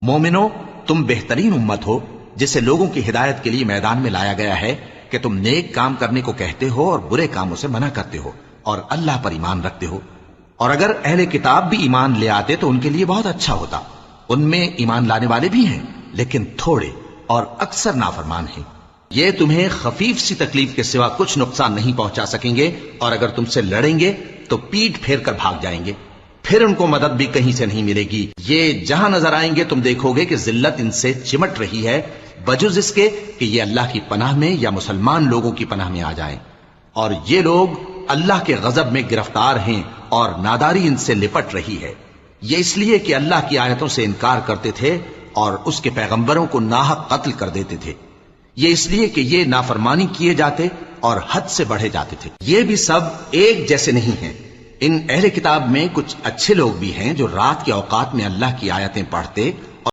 مومنو، تم بہترین امت ہو جسے لوگوں کی ہدایت کے لیے میدان میں لایا گیا ہے کہ تم نیک کام کرنے کو کہتے ہو اور برے کاموں سے منع کرتے ہو اور اللہ پر ایمان رکھتے ہو۔ اور اگر اہل کتاب بھی ایمان لے آتے تو ان کے لیے بہت اچھا ہوتا۔ ان میں ایمان لانے والے بھی ہیں لیکن تھوڑے اور اکثر نافرمان ہیں۔ یہ تمہیں خفیف سی تکلیف کے سوا کچھ نقصان نہیں پہنچا سکیں گے، اور اگر تم سے لڑیں گے تو پیٹ پھیر کر بھاگ جائیں گے، پھر ان کو مدد بھی کہیں سے نہیں ملے گی۔ یہ جہاں نظر آئیں گے تم دیکھو گے کہ ذلت ان سے چمٹ رہی ہے، بجز اس کے کہ یہ اللہ کی پناہ میں یا مسلمان لوگوں کی پناہ میں آ جائیں۔ اور یہ لوگ اللہ کے غضب میں گرفتار ہیں اور ناداری ان سے لپٹ رہی ہے۔ یہ اس لیے کہ اللہ کی آیتوں سے انکار کرتے تھے اور اس کے پیغمبروں کو ناحق قتل کر دیتے تھے۔ یہ اس لیے کہ یہ نافرمانی کیے جاتے اور حد سے بڑھے جاتے تھے۔ یہ بھی سب ایک جیسے نہیں ہیں۔ ان اہل کتاب میں کچھ اچھے لوگ بھی ہیں جو رات کے اوقات میں اللہ کی آیتیں پڑھتے